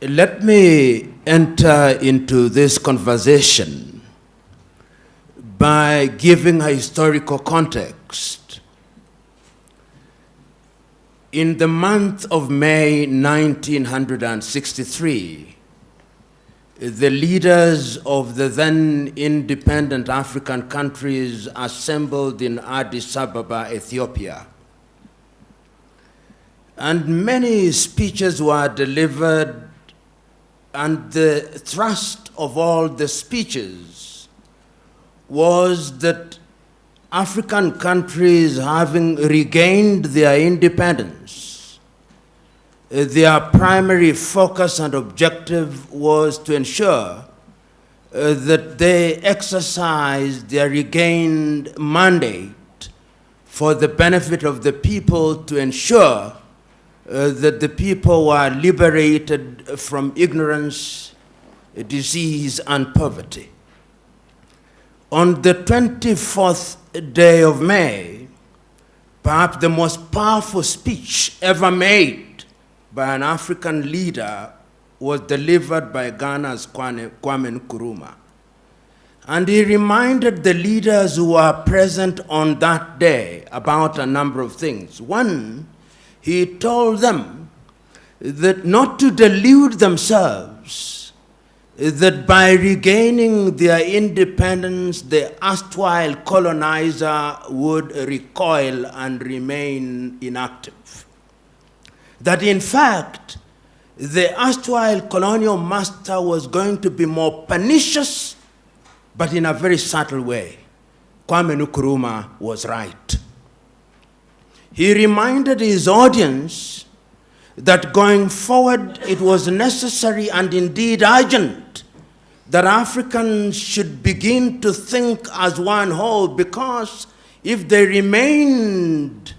Let me enter into this conversation by giving a historical context. In the month of May 1963, the leaders of the then independent African countries assembled in Addis Ababa, Ethiopia. And many speeches were delivered, and the thrust of all the speeches was that African countries, having regained their independence, their primary focus and objective was to ensure that they exercised their regained mandate for the benefit of the people, to ensure that the people were liberated from ignorance, disease, and poverty. On the 24th day of May, perhaps the most powerful speech ever made by an African leader was delivered by Ghana's Kwame Nkrumah. And he reminded the leaders who were present on that day about a number of things. One, he told them that not to delude themselves, that by regaining their independence, the erstwhile colonizer would recoil and remain inactive. That in fact, the erstwhile colonial master was going to be more pernicious, but in a very subtle way. Kwame Nkrumah was right. He reminded his audience that going forward it was necessary and indeed urgent that Africans should begin to think as one whole, because if they remained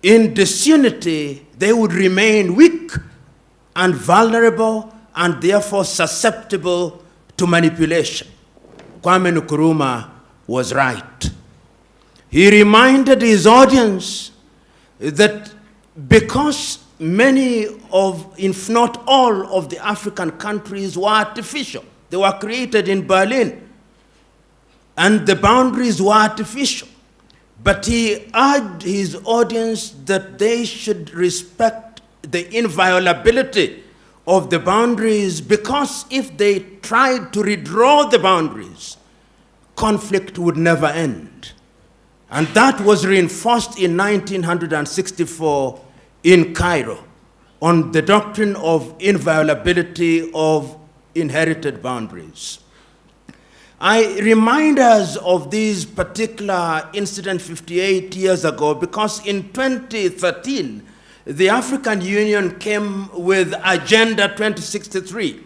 in disunity, they would remain weak and vulnerable and therefore susceptible to manipulation. Kwame Nkrumah was right. He reminded his audience that because many of, if not all, of the African countries were artificial, they were created in Berlin, and the boundaries were artificial. But he urged his audience that they should respect the inviolability of the boundaries, because if they tried to redraw the boundaries, conflict would never end. And that was reinforced in 1964 in Cairo on the doctrine of inviolability of inherited boundaries. I remind us of this particular incident 58 years ago because in 2013, the African Union came with Agenda 2063.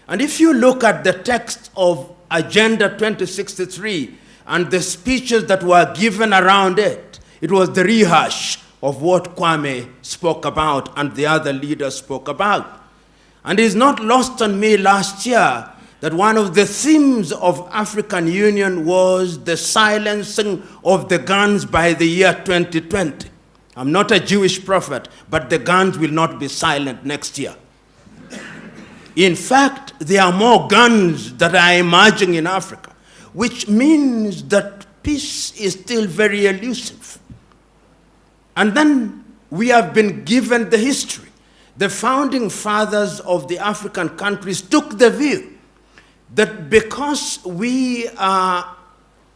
And if you look at the text of Agenda 2063, and the speeches that were given around it, it was the rehash of what Kwame spoke about and the other leaders spoke about. And it's not lost on me last year that one of the themes of African Union was the silencing of the guns by the year 2020. I'm not a Jewish prophet, but the guns will not be silent next year. In fact, there are more guns that are emerging in Africa, which means that peace is still very elusive. And then we have been given the history. The founding fathers of the African countries took the view that because we are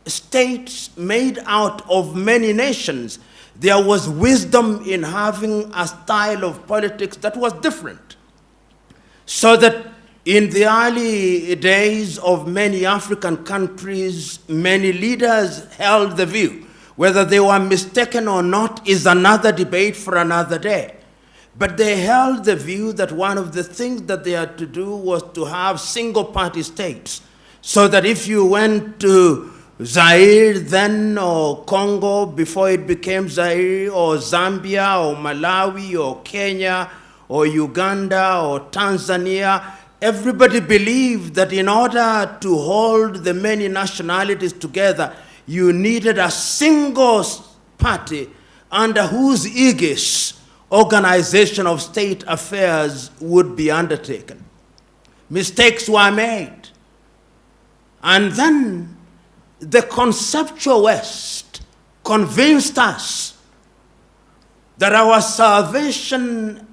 states made out of many nations, there was wisdom in having a style of politics that was different. So that in the early days of many African countries, many leaders held the view. Whether they were mistaken or not is another debate for another day. But they held the view that one of the things that they had to do was to have single-party states, so that if you went to Zaire then, or Congo before it became Zaire, or Zambia, or Malawi, or Kenya, or Uganda, or Tanzania, everybody believed that in order to hold the many nationalities together, you needed a single party under whose aegis organization of state affairs would be undertaken. Mistakes were made. And then the conceptual West convinced us that our salvation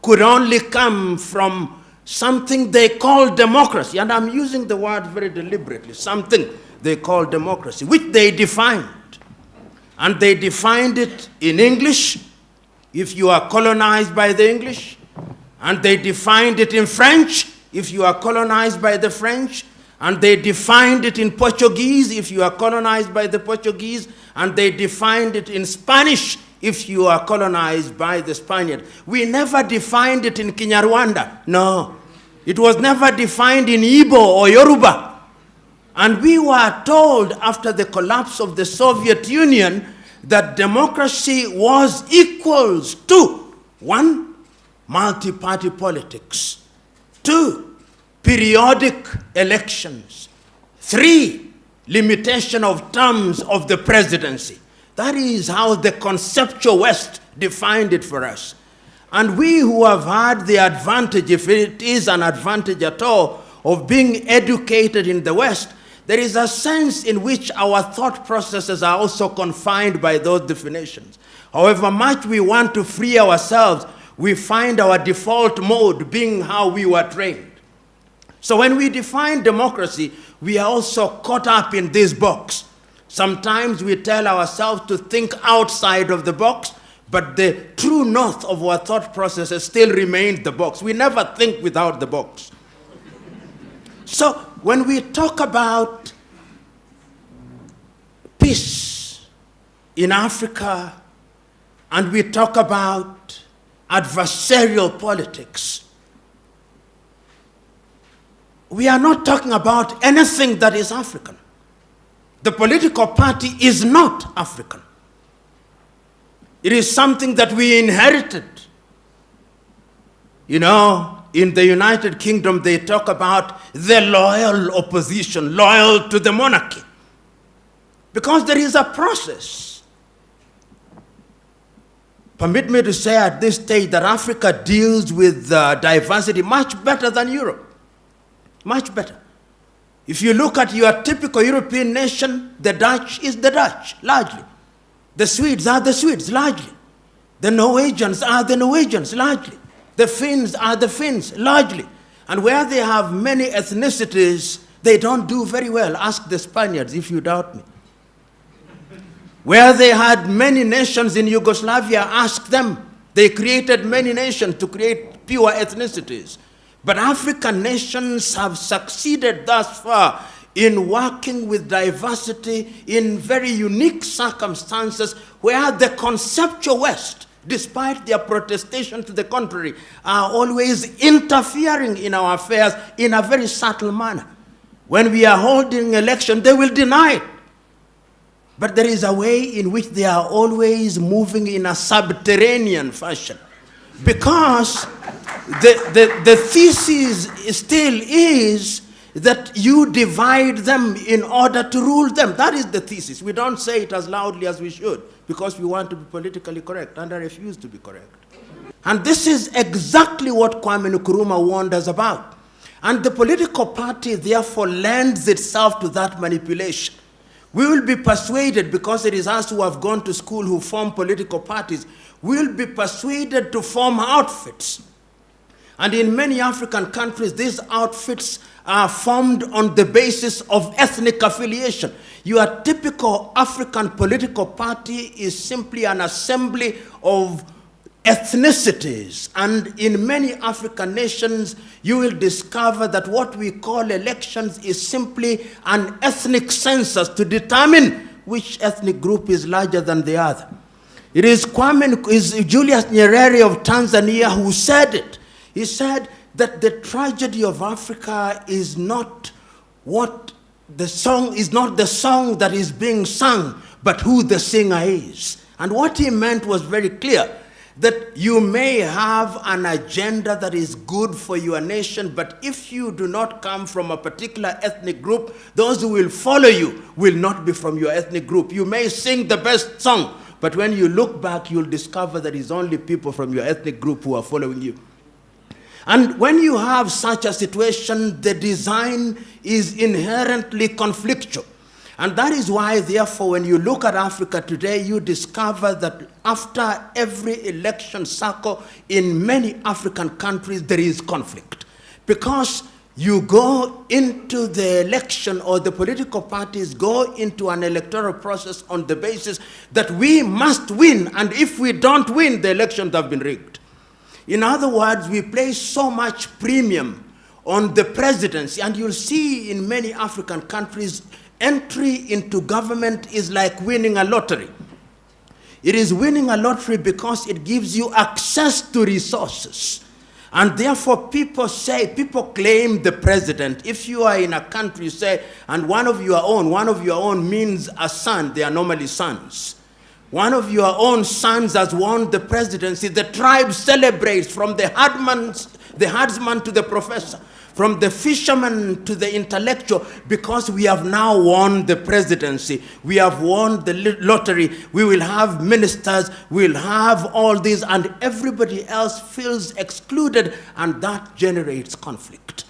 could only come from something they call democracy. And I'm using the word very deliberately, something they call democracy, which they defined. And they defined it in English, if you are colonized by the English. And they defined it in French, if you are colonized by the French. And they defined it in Portuguese, if you are colonized by the Portuguese. And they defined it in Spanish, if you are colonized by the Spaniard. We never defined it in Kinyarwanda. No. It was never defined in Igbo or Yoruba. And we were told after the collapse of the Soviet Union that democracy was equals to 1, multi-party politics, 2, periodic elections, 3, limitation of terms of the presidency. That is how the conceptual West defined it for us. And we who have had the advantage, if it is an advantage at all, of being educated in the West, there is a sense in which our thought processes are also confined by those definitions. However much we want to free ourselves, we find our default mode being how we were trained. So when we define democracy, we are also caught up in this box. Sometimes we tell ourselves to think outside of the box, but the true north of our thought processes still remains the box. We never think without the box. So when we talk about peace in Africa, and we talk about adversarial politics, we are not talking about anything that is African. The political party is not African. It is something that we inherited. You know, in the United Kingdom, they talk about the loyal opposition, loyal to the monarchy. Because there is a process. Permit me to say at this stage that Africa deals with diversity much better than Europe. Much better. If you look at your typical European nation, the Dutch is the Dutch, largely. The Swedes are the Swedes, largely. The Norwegians are the Norwegians, largely. The Finns are the Finns, largely. And where they have many ethnicities, they don't do very well. Ask the Spaniards if you doubt me. Where they had many nations in Yugoslavia, ask them. They created many nations to create pure ethnicities. But African nations have succeeded thus far in working with diversity in very unique circumstances where the conceptual West, despite their protestation to the contrary, are always interfering in our affairs in a very subtle manner. When we are holding election, they will deny it. But there is a way in which they are always moving in a subterranean fashion. Because the thesis still is that you divide them in order to rule them. That is the thesis. We don't say it as loudly as we should because we want to be politically correct, and I refuse to be correct. And this is exactly what Kwame Nkrumah warned us about. And the political party therefore lends itself to that manipulation. We will be persuaded, because it is us who have gone to school who form political parties, we will be persuaded to form outfits. And in many African countries, these outfits are formed on the basis of ethnic affiliation. Your typical African political party is simply an assembly of ethnicities. And in many African nations, you will discover that what we call elections is simply an ethnic census to determine which ethnic group is larger than the other. It is Julius Nyerere of Tanzania who said it. He said that the tragedy of Africa is not what the song is, not the song that is being sung, but who the singer is. And what he meant was very clear, that you may have an agenda that is good for your nation, but if you do not come from a particular ethnic group, those who will follow you will not be from your ethnic group. You may sing the best song, But when you look back, you'll discover that it's only people from your ethnic group who are following you. And when you have such a situation, the design is inherently conflictual. And that is why, therefore, when you look at Africa today, you discover that after every election cycle in many African countries, there is conflict. Because you go into the election, or the political parties go into an electoral process on the basis that we must win, and if we don't win, the elections have been rigged. In other words, we place so much premium on the presidency, and you'll see in many African countries, entry into government is like winning a lottery. It is winning a lottery because it gives you access to resources. And therefore people claim the president. If you are in a country, you say, and one of your own means a son, they are normally sons. One of your own sons has won the presidency. The tribe celebrates, from the herdsman to the professor, from the fisherman to the intellectual, because we have now won the presidency. We have won the lottery. We will have ministers. We'll have all this, and everybody else feels excluded, and that generates conflict.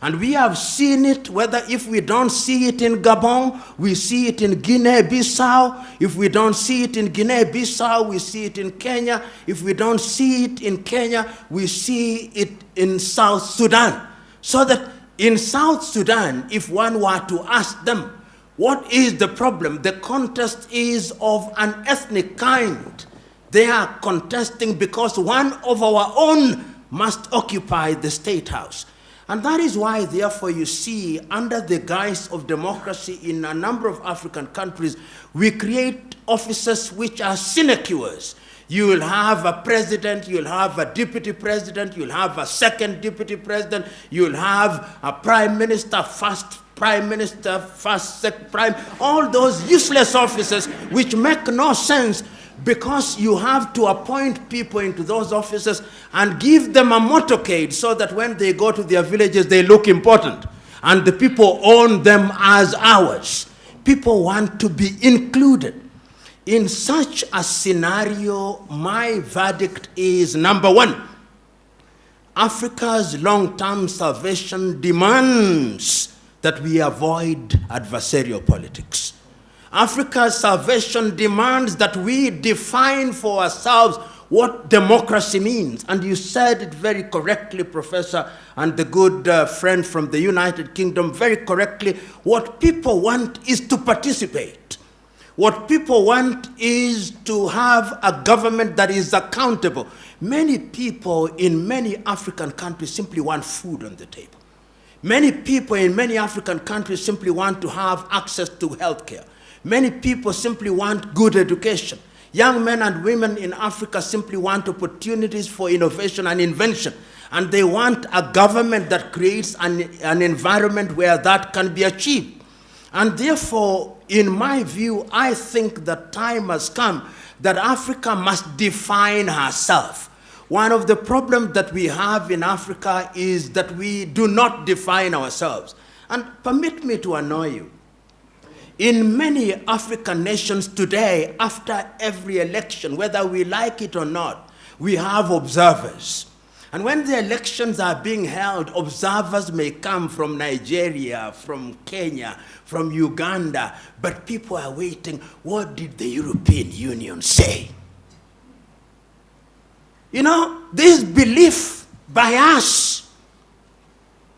And we have seen it, whether if we don't see it in Gabon, we see it in Guinea-Bissau. If we don't see it in Guinea-Bissau, we see it in Kenya. If we don't see it in Kenya, we see it in South Sudan. So that in South Sudan, if one were to ask them, what is the problem? The contest is of an ethnic kind. They are contesting because one of our own must occupy the state house. And that is why, therefore, you see, under the guise of democracy in a number of African countries, we create offices which are sinecures. You will have a president, you'll have a deputy president, you'll have a second deputy president, you'll have a prime minister, first prime minister, first second prime, all those useless offices which make no sense, because you have to appoint people into those offices and give them a motorcade so that when they go to their villages, they look important. And the people own them as ours. People want to be included. In such a scenario, my verdict is, number one, Africa's long-term salvation demands that we avoid adversarial politics. Africa's salvation demands that we define for ourselves what democracy means. And you said it very correctly, Professor, and the good friend from the United Kingdom, very correctly. What people want is to participate. What people want is to have a government that is accountable. Many people in many African countries simply want food on the table. Many people in many African countries simply want to have access to health care. Many people simply want good education. Young men and women in Africa simply want opportunities for innovation and invention. And they want a government that creates an environment where that can be achieved. And therefore, in my view, I think the time has come that Africa must define herself. One of the problems that we have in Africa is that we do not define ourselves. And permit me to annoy you. In many African nations today, after every election, whether we like it or not, we have observers. And when the elections are being held, observers may come from Nigeria, from Kenya, from Uganda, but people are waiting. What did the European Union say? You know, this belief by us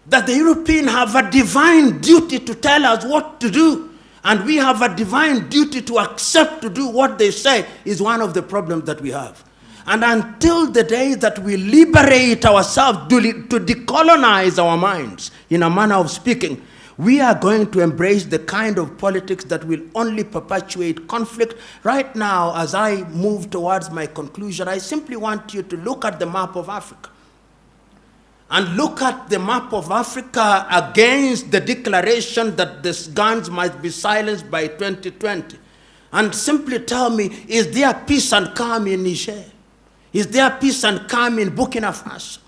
that the Europeans have a divine duty to tell us what to do, and we have a divine duty to accept to do what they say, is one of the problems that we have. And until the day that we liberate ourselves to decolonize our minds, in a manner of speaking, we are going to embrace the kind of politics that will only perpetuate conflict. Right now, as I move towards my conclusion, I simply want you to look at the map of Africa. And look at the map of Africa against the declaration that the guns might be silenced by 2020. And simply tell me, is there peace and calm in Niger? Is there peace and calm in Burkina Faso?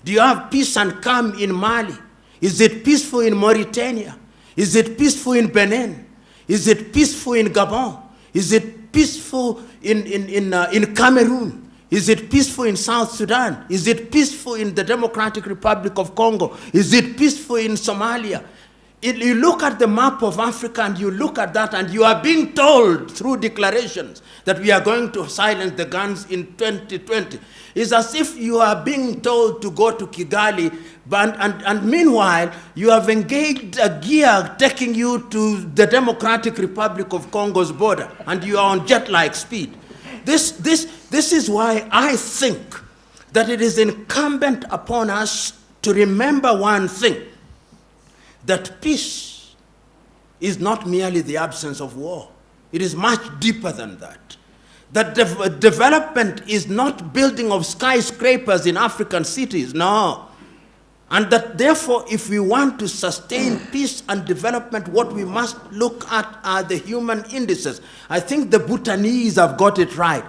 Do you have peace and calm in Mali? Is it peaceful in Mauritania? Is it peaceful in Benin? Is it peaceful in Gabon? Is it peaceful in Cameroon? Is it peaceful in South Sudan? Is it peaceful in the Democratic Republic of Congo? Is it peaceful in Somalia? You look at the map of Africa and you look at that and you are being told through declarations that we are going to silence the guns in 2020. It's as if you are being told to go to Kigali, and meanwhile you have engaged a gear taking you to the Democratic Republic of Congo's border and you are on jet-like speed. This is why I think that it is incumbent upon us to remember one thing, that peace is not merely the absence of war. It is much deeper than that. That development is not building of skyscrapers in African cities, no. And that therefore, if we want to sustain peace and development, what we must look at are the human indices. I think the Bhutanese have got it right.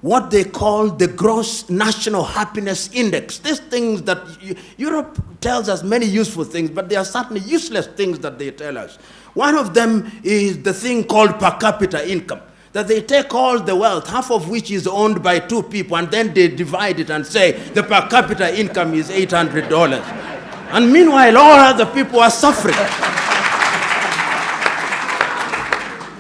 What they call the gross national happiness index. These things that Europe tells us many useful things, but there are certainly useless things that they tell us. One of them is the thing called per capita income, that they take all the wealth, half of which is owned by 2 people, and then they divide it and say the per capita income is $800. And meanwhile, all other people are suffering.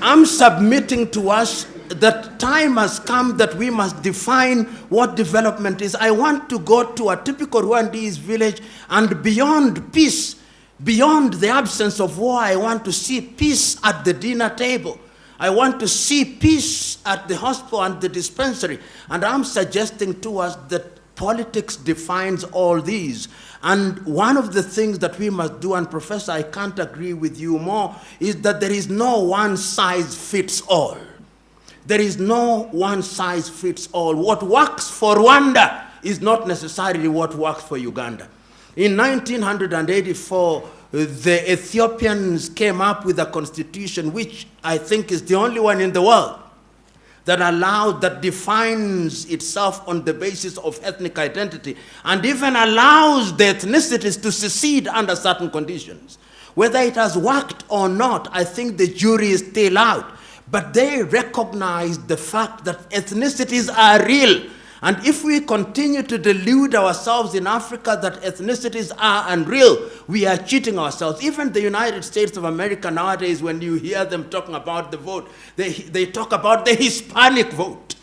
I'm submitting to us that time has come that we must define what development is. I want to go to a typical Rwandese village, and beyond peace, beyond the absence of war, I want to see peace at the dinner table. I want to see peace at the hospital and the dispensary. And I'm suggesting to us that politics defines all these. And one of the things that we must do, and Professor, I can't agree with you more, is that there is no one size fits all. There is no one size fits all. What works for Rwanda is not necessarily what works for Uganda. In 1984, the Ethiopians came up with a constitution which I think is the only one in the world that defines itself on the basis of ethnic identity, and even allows the ethnicities to secede under certain conditions. Whether it has worked or not, I think the jury is still out. But they recognize the fact that ethnicities are real. And if we continue to delude ourselves in Africa that ethnicities are unreal, we are cheating ourselves. Even the United States of America nowadays, when you hear them talking about the vote, they talk about the Hispanic vote.